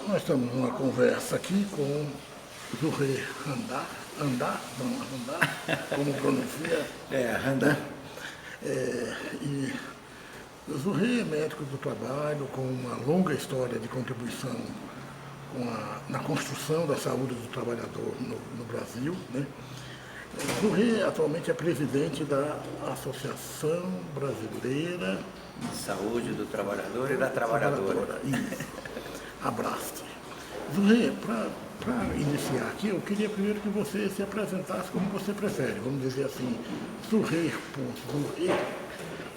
Nós estamos numa conversa aqui com Zurê Andar, como pronuncia, Randa. né? E Zurê é médico do trabalho com uma longa história de contribuição na construção da saúde do trabalhador no Brasil, né? Zurê atualmente é presidente da Associação Brasileira Saúde do trabalhador e da trabalhadora. Isso. Abraço. Zurê, para iniciar aqui, eu queria primeiro que você se apresentasse como você prefere. Vamos dizer assim, Zurê,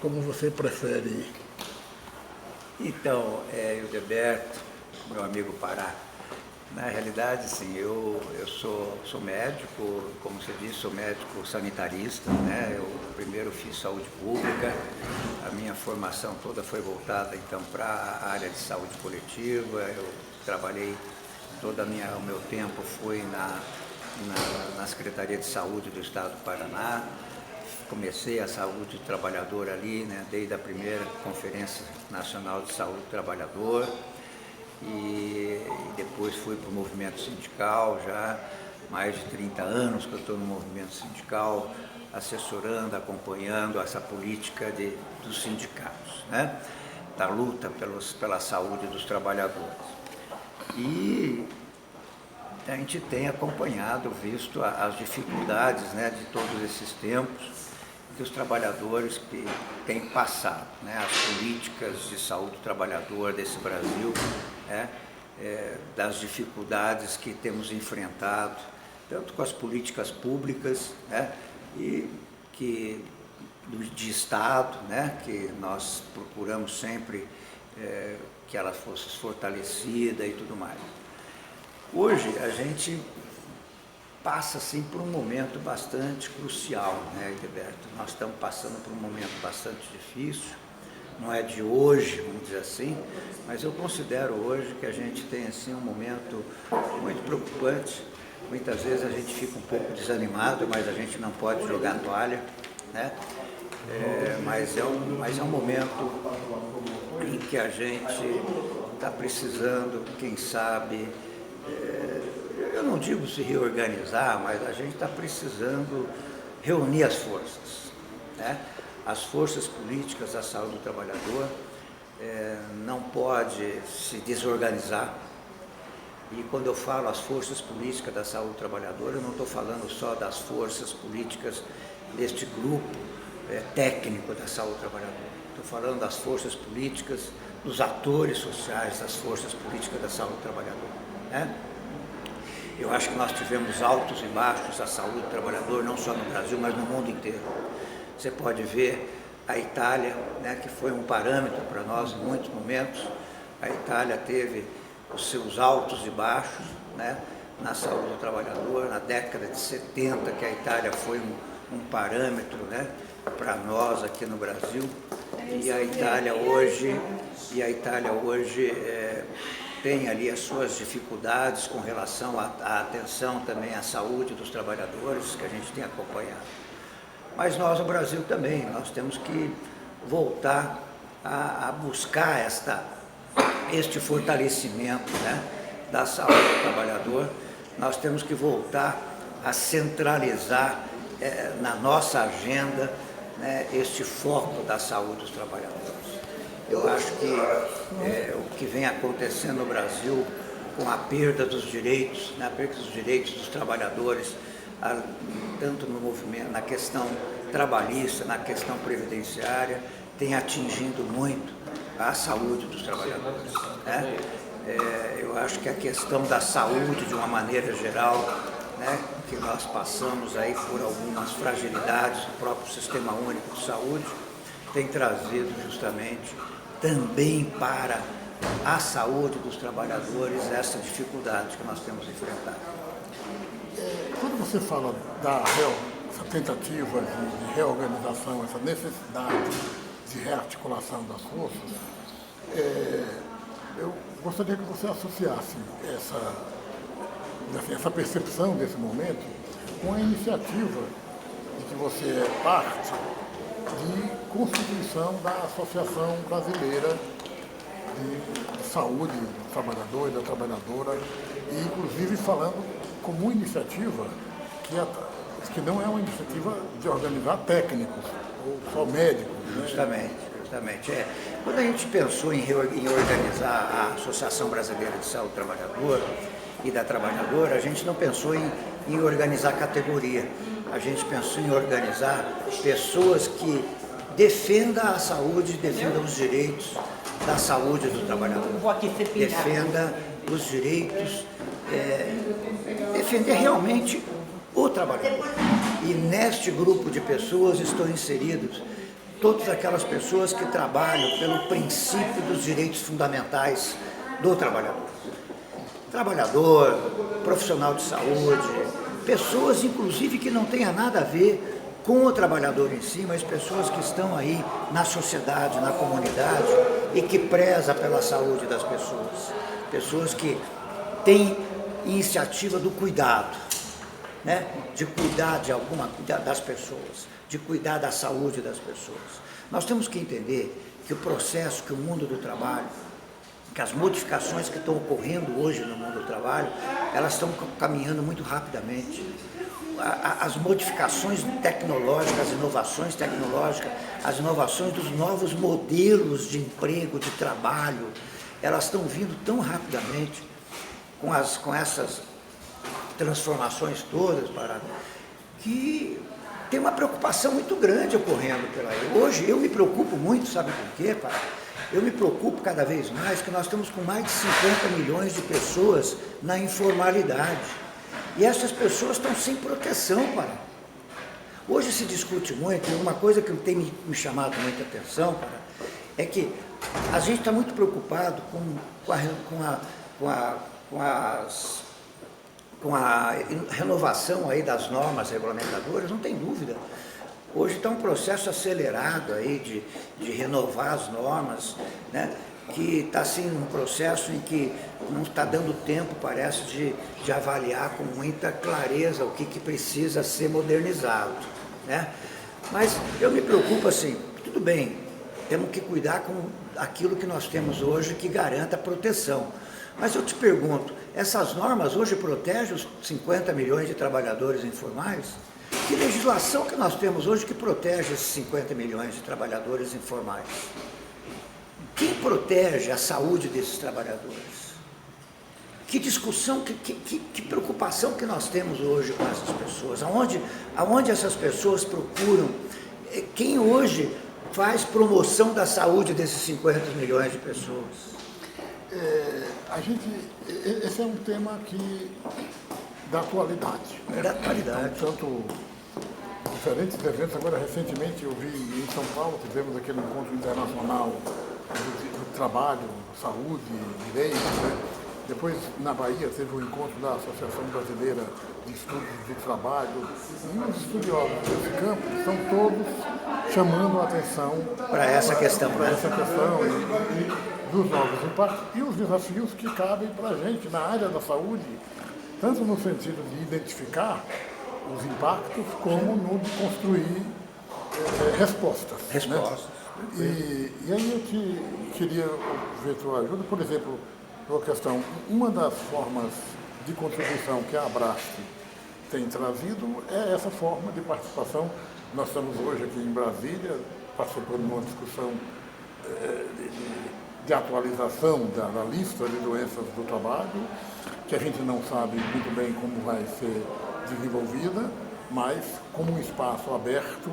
como você prefere. Então, Hildeberto, meu amigo Pará, na realidade, sim, eu sou médico, como você disse, sou médico sanitarista, né? Eu primeiro fiz saúde pública, a minha formação toda foi voltada então para a área de saúde coletiva. Eu trabalhei o meu tempo foi na Secretaria de Saúde do Estado do Paraná. Comecei a saúde do trabalhador ali, né? Desde a primeira Conferência Nacional de Saúde do Trabalhador. E depois fui para o movimento sindical, já mais de 30 anos que eu estou no movimento sindical, assessorando, acompanhando essa política dos sindicatos, né? Da luta pela saúde dos trabalhadores. E a gente tem acompanhado, visto as dificuldades, né, de todos esses tempos que os trabalhadores que têm passado, né, as políticas de saúde do trabalhador desse Brasil, né, das dificuldades que temos enfrentado, tanto com as políticas públicas, né, e de Estado, né, que nós procuramos sempre que ela fosse fortalecida e tudo mais. Hoje a gente passa assim por um momento bastante crucial, né, Hildeberto? Nós estamos passando por um momento bastante difícil, não é de hoje, vamos dizer assim, mas eu considero hoje que a gente tem assim um momento muito preocupante. Muitas vezes a gente fica um pouco desanimado, mas a gente não pode jogar a toalha, né? Mas é um momento em que a gente está precisando, quem sabe, eu não digo se reorganizar, mas a gente está precisando reunir as forças, né? As forças políticas da saúde do trabalhador não pode se desorganizar. E quando eu falo as forças políticas da saúde do trabalhador, eu não estou falando só das forças políticas deste grupo técnico da saúde do trabalhador. Estou falando das forças políticas, dos atores sociais das forças políticas da saúde do trabalhador, né? Eu acho que nós tivemos altos e baixos da saúde do trabalhador, não só no Brasil, mas no mundo inteiro. Você pode ver a Itália, né, que foi um parâmetro para nós em muitos momentos. A Itália teve os seus altos e baixos, né, na saúde do trabalhador. Na década de 70, que a Itália foi um parâmetro, né, para nós aqui no Brasil. E a Itália hoje tem ali as suas dificuldades com relação à atenção também à saúde dos trabalhadores, que a gente tem acompanhado. Mas nós, no Brasil, também, nós temos que voltar a buscar este fortalecimento, né, da saúde do trabalhador. Nós temos que voltar a centralizar na nossa agenda, né, este foco da saúde dos trabalhadores. Eu acho que o que vem acontecendo no Brasil com a perda dos direitos, né, a perda dos direitos dos trabalhadores, tanto no movimento, na questão trabalhista, na questão previdenciária, tem atingido muito a saúde dos trabalhadores, né? Eu acho que a questão da saúde, de uma maneira geral, né, que nós passamos aí por algumas fragilidades do próprio Sistema Único de Saúde, tem trazido justamente também para a saúde dos trabalhadores essa dificuldade que nós temos enfrentado. Quando você fala essa tentativa de reorganização, essa necessidade de rearticulação das forças, eu gostaria que você associasse essa percepção desse momento com a iniciativa de que você é parte de constituição da Associação Brasileira de saúde do trabalhador e da trabalhadora, e inclusive falando como uma iniciativa que não é uma iniciativa de organizar técnicos ou só médicos. Né? Justamente, justamente. Quando a gente pensou em organizar a Associação Brasileira de Saúde do Trabalhador e da Trabalhadora, a gente não pensou em organizar categoria, a gente pensou em organizar pessoas que defendam a saúde, defendam os direitos da saúde do trabalhador, defenda os direitos, defender realmente o trabalhador. E neste grupo de pessoas estão inseridos todas aquelas pessoas que trabalham pelo princípio dos direitos fundamentais do trabalhador. Trabalhador, profissional de saúde, pessoas inclusive que não tenham nada a ver com o trabalhador em si, mas pessoas que estão aí na sociedade, na comunidade e que preza pela saúde das pessoas. Pessoas que têm iniciativa do cuidado, né? De cuidar das pessoas, de cuidar da saúde das pessoas. Nós temos que entender que o processo, que o mundo do trabalho, que as modificações que estão ocorrendo hoje no mundo do trabalho, elas estão caminhando muito rapidamente. As modificações tecnológicas, as inovações tecnológicas, as inovações dos novos modelos de emprego, de trabalho, elas estão vindo tão rapidamente com essas transformações todas, que tem uma preocupação muito grande ocorrendo por aí. Hoje eu me preocupo muito, sabe por quê, Pará? Eu me preocupo cada vez mais que nós estamos com mais de 50 milhões de pessoas na informalidade. E essas pessoas estão sem proteção, Pará. Hoje se discute muito, e uma coisa que tem me chamado muita atenção, Pará, é que a gente está muito preocupado com a renovação aí das normas regulamentadoras, não tem dúvida. Hoje está um processo acelerado aí de renovar as normas, né? Que está assim um processo em que não está dando tempo, parece, de avaliar com muita clareza o que precisa ser modernizado, né? Mas eu me preocupo assim, tudo bem, temos que cuidar com aquilo que nós temos hoje que garanta a proteção. Mas eu te pergunto, essas normas hoje protegem os 50 milhões de trabalhadores informais? Que legislação que nós temos hoje que protege esses 50 milhões de trabalhadores informais? Quem protege a saúde desses trabalhadores? Que discussão, que preocupação que nós temos hoje com essas pessoas? Aonde essas pessoas procuram? Quem hoje faz promoção da saúde desses 50 milhões de pessoas? Esse é um tema da atualidade. Né? Da atualidade. Então, tanto diferentes eventos, agora recentemente eu vi em São Paulo, tivemos aquele encontro internacional do trabalho, saúde, direitos, né? Depois, na Bahia, teve um encontro da Associação Brasileira de Estudos do Trabalho, e os estudiosos desse campo estão todos chamando a atenção para essa questão, para essa questão e dos novos impactos e os desafios que cabem para a gente na área da saúde, tanto no sentido de identificar os impactos, como no de construir respostas. Respostas. Né? E aí eu queria ver tua ajuda, por exemplo, uma questão, uma das formas de contribuição que a Abrace tem trazido é essa forma de participação. Nós estamos hoje aqui em Brasília, participando de uma discussão de atualização da lista de doenças do trabalho, que a gente não sabe muito bem como vai ser desenvolvida, mas como um espaço aberto,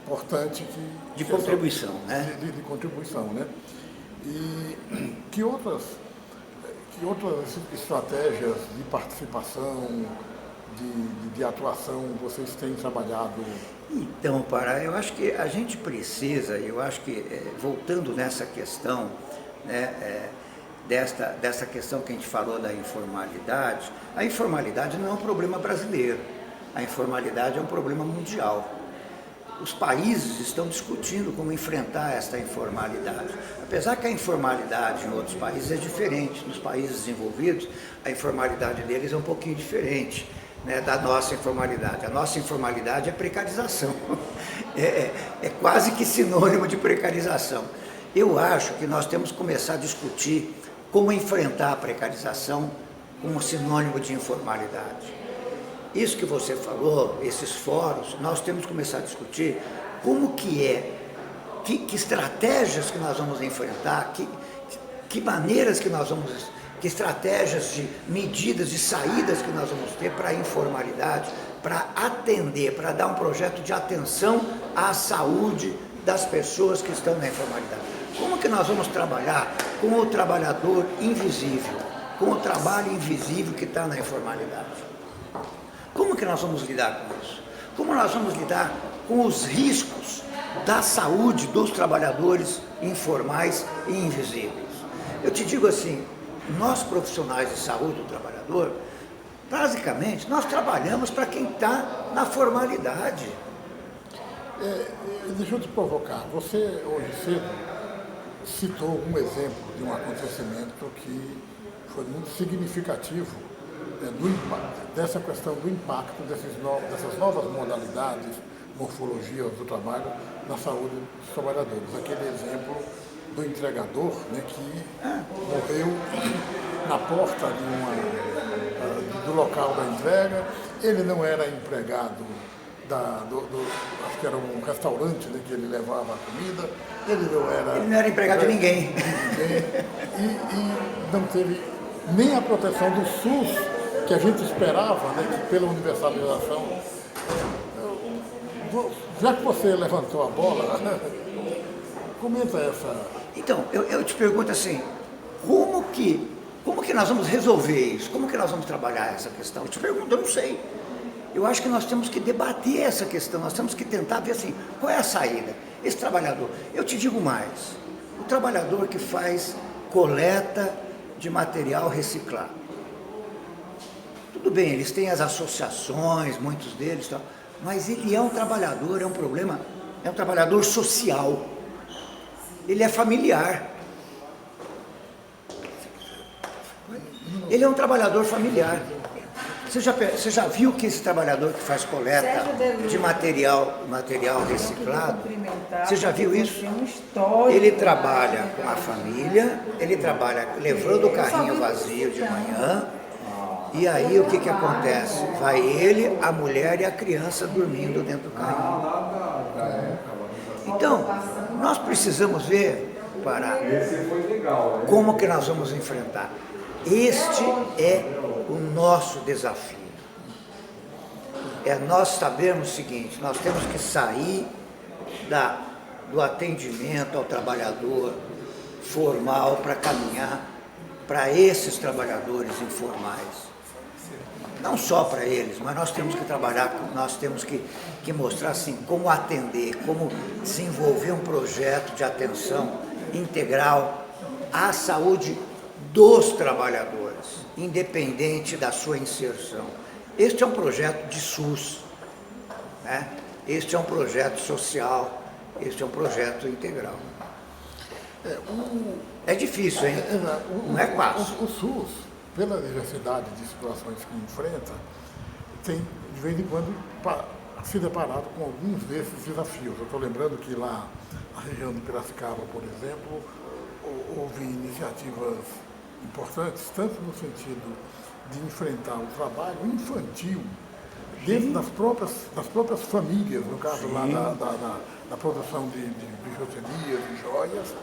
importante de contribuição, né? De contribuição, né? E que outras estratégias de participação, de atuação vocês têm trabalhado? Então, Pará, eu acho que a gente precisa, eu acho que, voltando nessa questão, né, dessa questão que a gente falou da informalidade, a informalidade não é um problema brasileiro, a informalidade é um problema mundial. Os países estão discutindo como enfrentar esta informalidade. Apesar que a informalidade em outros países é diferente, nos países desenvolvidos, a informalidade deles é um pouquinho diferente, né, da nossa informalidade. A nossa informalidade é precarização, é quase que sinônimo de precarização. Eu acho que nós temos que começar a discutir como enfrentar a precarização como sinônimo de informalidade. Isso que você falou, esses fóruns, nós temos que começar a discutir como que estratégias que nós vamos enfrentar, que maneiras que nós vamos, que estratégias de medidas, de saídas que nós vamos ter para a informalidade, para atender, para dar um projeto de atenção à saúde das pessoas que estão na informalidade. Como que nós vamos trabalhar com o trabalhador invisível, com o trabalho invisível que está na informalidade? Como que nós vamos lidar com isso? Como nós vamos lidar com os riscos da saúde dos trabalhadores informais e invisíveis? Eu te digo assim, nós profissionais de saúde do trabalhador, basicamente, nós trabalhamos para quem está na formalidade. Deixa eu te provocar. Você, hoje cedo, citou um exemplo de um acontecimento que foi muito significativo dessa questão do impacto dessas novas modalidades, morfologias do trabalho na saúde dos trabalhadores. Aquele exemplo do entregador, né, que morreu na porta do local da entrega. Ele não era empregado acho que era um restaurante, né, que ele levava a comida. Ele não era empregado de ninguém. E não teve nem a proteção do SUS que a gente esperava, né, que pela universalização. Já que você levantou a bola, comenta essa. Então, eu te pergunto assim, como que nós vamos resolver isso? Como que nós vamos trabalhar essa questão? Eu te pergunto, eu não sei. Eu acho que nós temos que debater essa questão, nós temos que tentar ver assim, qual é a saída? Esse trabalhador, eu te digo mais, o trabalhador que faz coleta de material reciclado. Tudo bem, eles têm as associações, muitos deles, tal, mas ele é um trabalhador, é um problema, é um trabalhador social. Ele é familiar. Ele é um trabalhador familiar. Você já viu que esse trabalhador que faz coleta de material reciclado, você já viu isso? Ele trabalha com a família, ele trabalha levando o carrinho vazio de manhã, e aí o que acontece? Vai ele, a mulher e a criança dormindo dentro do carrinho. Então, nós precisamos ver, Pará, como que nós vamos enfrentar. Este é o nosso desafio. É nós sabermos o seguinte, nós temos que sair do atendimento ao trabalhador formal para caminhar para esses trabalhadores informais. Não só para eles, mas nós temos que trabalhar, nós temos que mostrar assim, como atender, como desenvolver um projeto de atenção integral à saúde dos trabalhadores, independente da sua inserção. Este é um projeto de SUS, né? Este é um projeto social, este é um projeto integral. É difícil, hein? Não é fácil. O SUS, pela diversidade de situações que enfrenta, tem, de vez em quando, se deparado com alguns desses desafios. Eu estou lembrando que lá na região de Piracicaba, por exemplo, houve iniciativas importantes, tanto no sentido de enfrentar o trabalho infantil dentro das próprias famílias, no caso lá da produção de bijuterias e joias,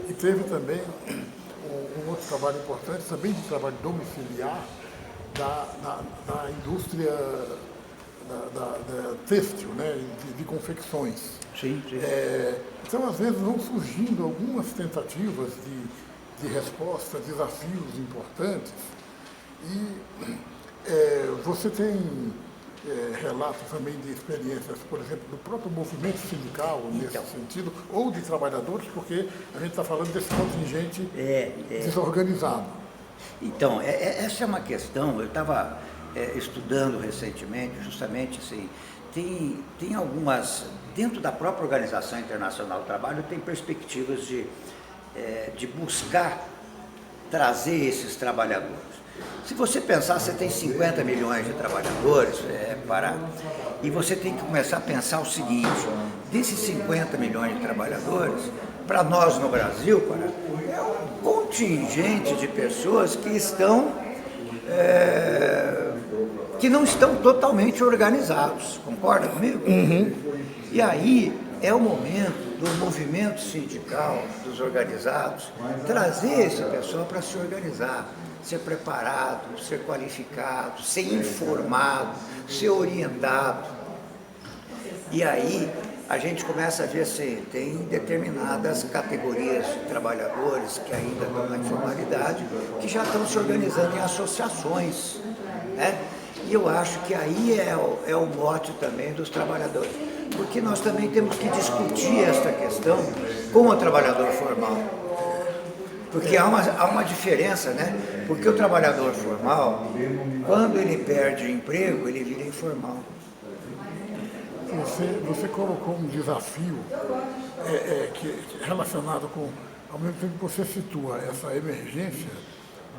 e teve também um outro trabalho importante, também de trabalho domiciliar da indústria da têxtil, né, de confecções. Sim. Então, às vezes, vão surgindo algumas tentativas de resposta a desafios importantes e você tem relatos também de experiências, por exemplo, do próprio movimento sindical nesse sentido, ou de trabalhadores, porque a gente está falando desse contingente desorganizado. Então, essa é uma questão, eu estava estudando recentemente, justamente assim, tem algumas, dentro da própria Organização Internacional do Trabalho, tem perspectivas de buscar trazer esses trabalhadores. Se você pensar, você tem 50 milhões de trabalhadores, e você tem que começar a pensar o seguinte, desses 50 milhões de trabalhadores, para nós no Brasil, é um contingente de pessoas que não estão totalmente organizados, concorda comigo? E aí é o momento do movimento sindical, dos organizados, trazer esse pessoal para se organizar, ser preparado, ser qualificado, ser informado, ser orientado. E aí a gente começa a ver se tem determinadas categorias de trabalhadores que ainda estão na informalidade, que já estão se organizando em associações, né? E eu acho que aí é o mote também dos trabalhadores, porque nós também temos que discutir esta questão com o trabalhador formal. Porque há uma diferença, né? Porque o trabalhador formal, quando ele perde o emprego, ele vira informal. Você colocou um desafio relacionado com, ao mesmo tempo que você situa essa emergência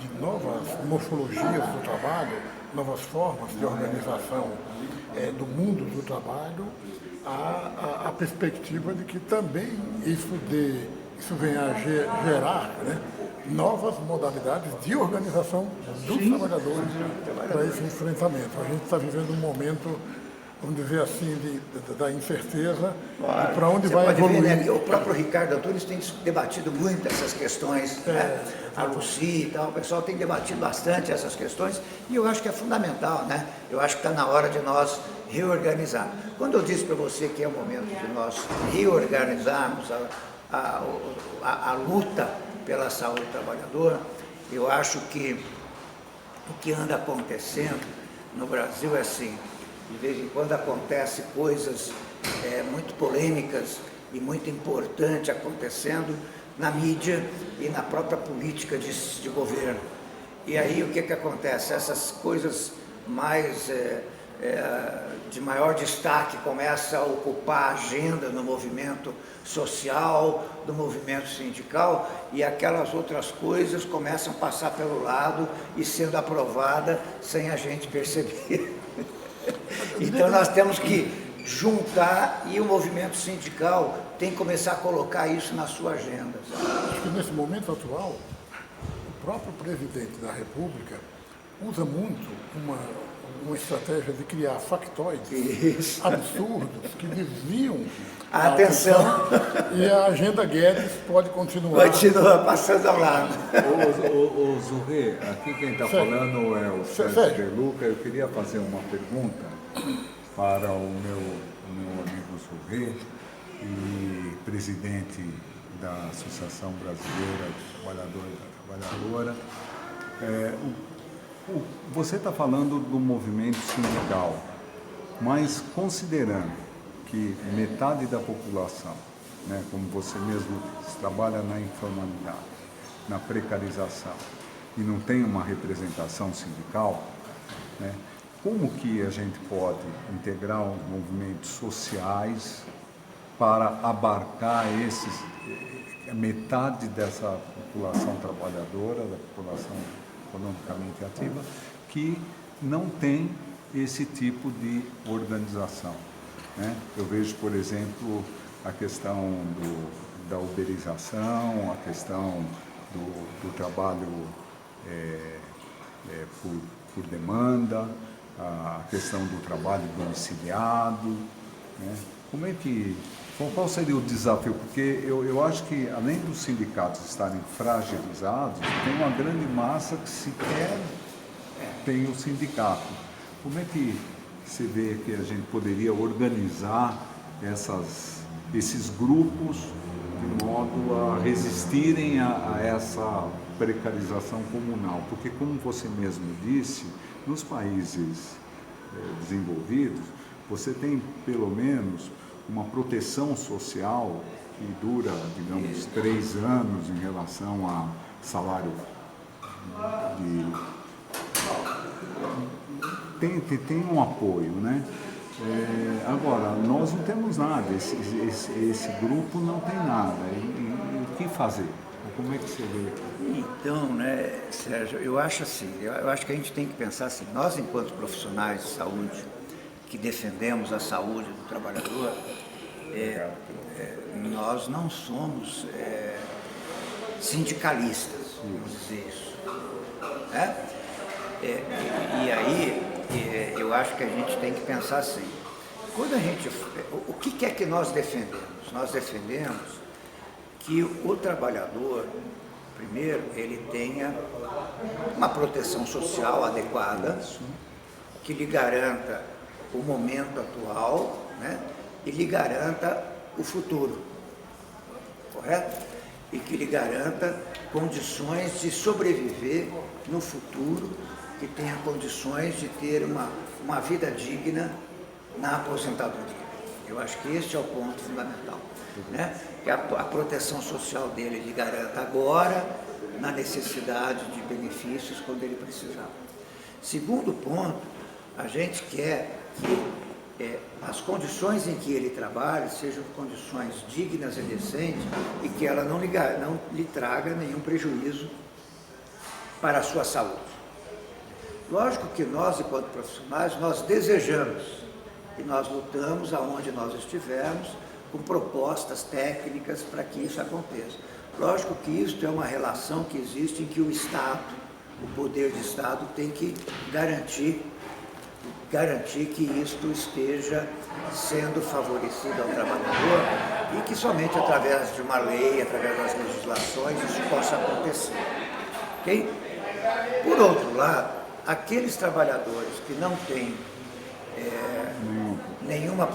de novas morfologias do trabalho, novas formas de organização do mundo do trabalho, a perspectiva de que também isso venha a gerar, né, novas modalidades de organização dos trabalhadores para esse enfrentamento. A gente está vivendo um momento, vamos dizer assim, da incerteza, de para onde vai evoluir. Ver, né, o próprio Ricardo Antunes tem debatido muito essas questões, né? A Lucy e tal, o pessoal tem debatido bastante essas questões, e eu acho que é fundamental, né? Eu acho que está na hora de nós reorganizar. Quando eu disse para você que é o momento de nós reorganizarmos a luta pela saúde do trabalhador, eu acho que o que anda acontecendo no Brasil é assim, de vez em quando acontecem coisas muito polêmicas e muito importantes acontecendo na mídia e na própria política de governo. E aí o que acontece? Essas coisas mais de maior destaque começam a ocupar a agenda no movimento social, do movimento sindical, e aquelas outras coisas começam a passar pelo lado e sendo aprovada sem a gente perceber. Então nós temos que juntar, e o movimento sindical tem que começar a colocar isso na sua agenda. Acho que nesse momento atual, o próprio presidente da República usa muito uma estratégia de criar factoides absurdos que desviam a atenção. E a agenda Guedes pode continuar. Continua passando ao lado. Ô Zurê, aqui quem está falando é o Sérgio De Luca. Eu queria fazer uma pergunta para o meu amigo Zurê, e presidente da Associação Brasileira de Trabalhadores e Trabalhadora. Você está falando do movimento sindical, mas considerando que metade da população, né, como você mesmo diz, trabalha na informalidade, na precarização e não tem uma representação sindical, né, como que a gente pode integrar os movimentos sociais para abarcar metade dessa população trabalhadora, da população economicamente ativa, que não tem esse tipo de organização, né? Eu vejo, por exemplo, a questão da uberização, a questão do trabalho por demanda, a questão do trabalho domiciliado, né? Como é que, qual seria o desafio? Porque eu acho que, além dos sindicatos estarem fragilizados, tem uma grande massa que sequer tem o sindicato. Como é que você vê que a gente poderia organizar esses grupos de modo a resistirem a essa precarização comunal? Porque, como você mesmo disse, nos países desenvolvidos, você tem pelo menos uma proteção social que dura, digamos, 3 anos em relação a salário tem um apoio, né? Agora, nós não temos nada, esse grupo não tem nada. E o que fazer? Como é que você vê? Então, né, Sérgio, eu acho assim, eu acho que a gente tem que pensar assim, nós enquanto profissionais de saúde, que defendemos a saúde do trabalhador, nós não somos sindicalistas, vamos dizer isso. Né? E aí, eu acho que a gente tem que pensar assim, quando a gente, o que é que nós defendemos? Nós defendemos que o trabalhador, primeiro, ele tenha uma proteção social adequada, que lhe garanta o momento atual, né? E lhe garanta o futuro, correto? E que lhe garanta condições de sobreviver no futuro, que tenha condições de ter uma vida digna na aposentadoria. Eu acho que este é o ponto fundamental, né? Que a proteção social dele lhe garanta agora, na necessidade de benefícios quando ele precisar. Segundo ponto, a gente quer que as condições em que ele trabalhe sejam condições dignas e decentes e que ela não lhe traga nenhum prejuízo para a sua saúde. Lógico que nós, enquanto profissionais, nós desejamos e nós lutamos aonde nós estivermos com propostas técnicas para que isso aconteça. Lógico que isso é uma relação que existe em que o Estado, o poder de Estado, tem que garantir que isto esteja sendo favorecido ao trabalhador e que somente através de uma lei, através das legislações, isso possa acontecer. Okay? Por outro lado, aqueles trabalhadores que não têm nenhuma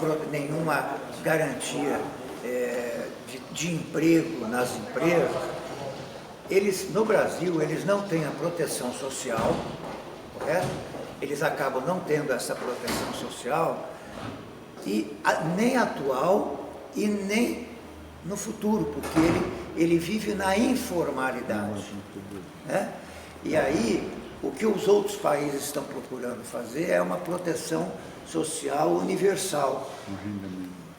garantia de emprego nas empresas, no Brasil, eles não têm a proteção social, correto? Eles acabam não tendo essa proteção social, nem atual e nem no futuro, porque ele vive na informalidade. Né? E aí, o que os outros países estão procurando fazer é uma proteção social universal,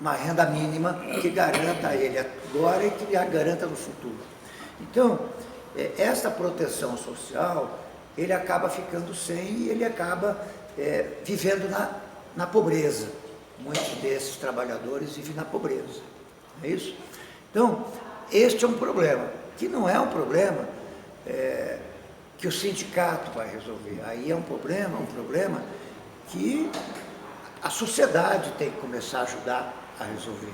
uma renda mínima que garanta a ele agora e que a garanta no futuro. Então, essa proteção social, ele acaba ficando sem e ele acaba vivendo na pobreza. Muitos desses trabalhadores vivem na pobreza, não é isso? Então, este é um problema, que não é um problema que o sindicato vai resolver. Aí é um problema que a sociedade tem que começar a ajudar a resolver,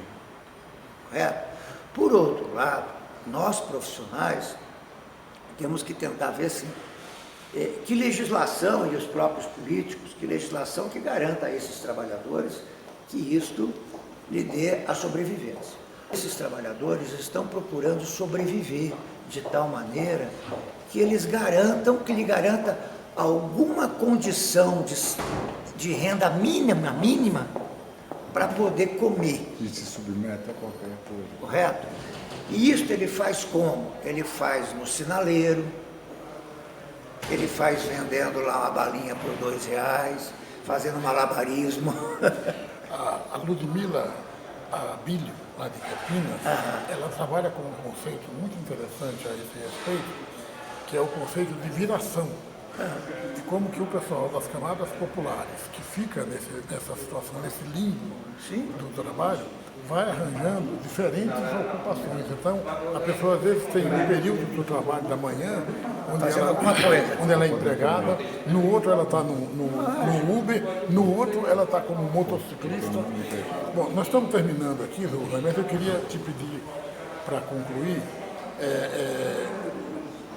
correto? Por outro lado, nós profissionais temos que tentar ver assim, que legislação, e os próprios políticos, que legislação que garanta a esses trabalhadores que isto lhe dê a sobrevivência. Esses trabalhadores estão procurando sobreviver de tal maneira que lhe garanta alguma condição de renda mínima para poder comer. E se submete a qualquer coisa. Correto? E isso ele faz como? Ele faz no sinaleiro, ele faz vendendo lá uma balinha por R$2, fazendo malabarismo. A Ludmila Abílio, lá de Campinas, ela trabalha com um conceito muito interessante a esse respeito, que é o conceito de viração. De como que o pessoal das camadas populares, que fica nessa situação, nesse limbo do trabalho, vai arranjando diferentes ocupações. Então, a pessoa às vezes tem um período do trabalho da manhã, onde ela é empregada, no outro ela está no Uber, no outro ela está como motociclista. Bom, nós estamos terminando aqui, Lula, mas eu queria te pedir, para concluir,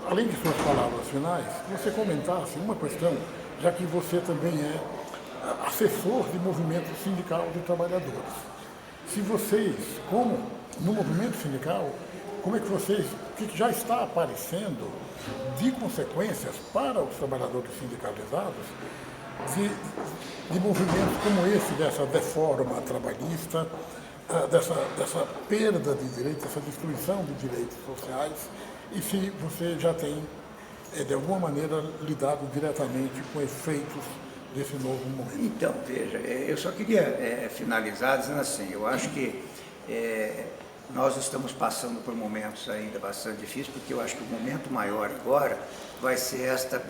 além de suas palavras finais, que você comentasse uma questão, já que você também é assessor de movimento sindical de trabalhadores. Se vocês, como no movimento sindical, como é que vocês, o que já está aparecendo de consequências para os trabalhadores sindicalizados de movimentos como esse, dessa deforma trabalhista, dessa perda de direitos, dessa destruição de direitos sociais, e se você já tem, de alguma maneira, lidado diretamente com efeitos desse novo momento. Então, veja, eu só queria finalizar dizendo assim, eu acho que nós estamos passando por momentos ainda bastante difíceis, porque eu acho que o momento maior agora vai ser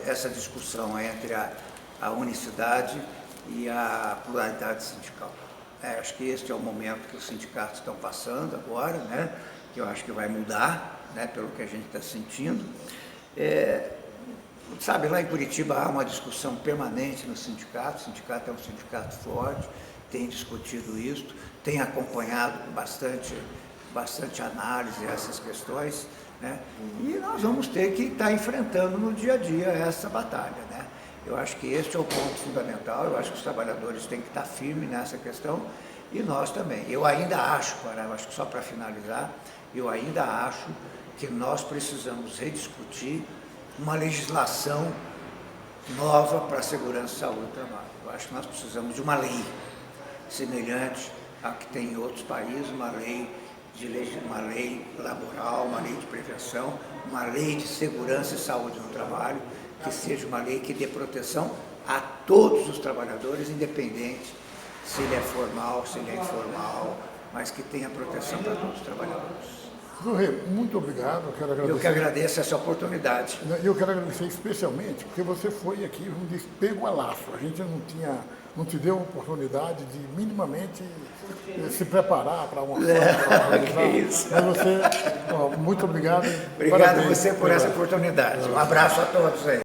essa discussão entre a unicidade e a pluralidade sindical. Acho que este é o momento que os sindicatos estão passando agora, né? Que eu acho que vai mudar, né? Pelo que a gente está sentindo. Sabe, lá em Curitiba há uma discussão permanente no sindicato. O sindicato é um sindicato forte, tem discutido isso, tem acompanhado com bastante análise essas questões, né? E nós vamos ter que estar enfrentando no dia a dia essa batalha, né? Eu acho que este é o ponto fundamental. Eu acho que os trabalhadores têm que estar firmes nessa questão e nós também. Eu ainda acho, eu acho que só para finalizar, eu ainda acho que nós precisamos rediscutir uma legislação nova para a segurança e saúde do trabalho. Eu acho que nós precisamos de uma lei semelhante à que tem em outros países, uma lei laboral, uma lei de prevenção, uma lei de segurança e saúde no trabalho, que seja uma lei que dê proteção a todos os trabalhadores, independente se ele é formal, se ele é informal, mas que tenha proteção para todos os trabalhadores. Rê, muito obrigado, eu quero agradecer. Eu que agradeço essa oportunidade. Eu quero agradecer especialmente porque você foi aqui, pego a laço. A gente não te deu a oportunidade de minimamente se preparar para uma Que isso. Mas você, muito obrigado. Obrigado a você por essa oportunidade. Um abraço a todos aí.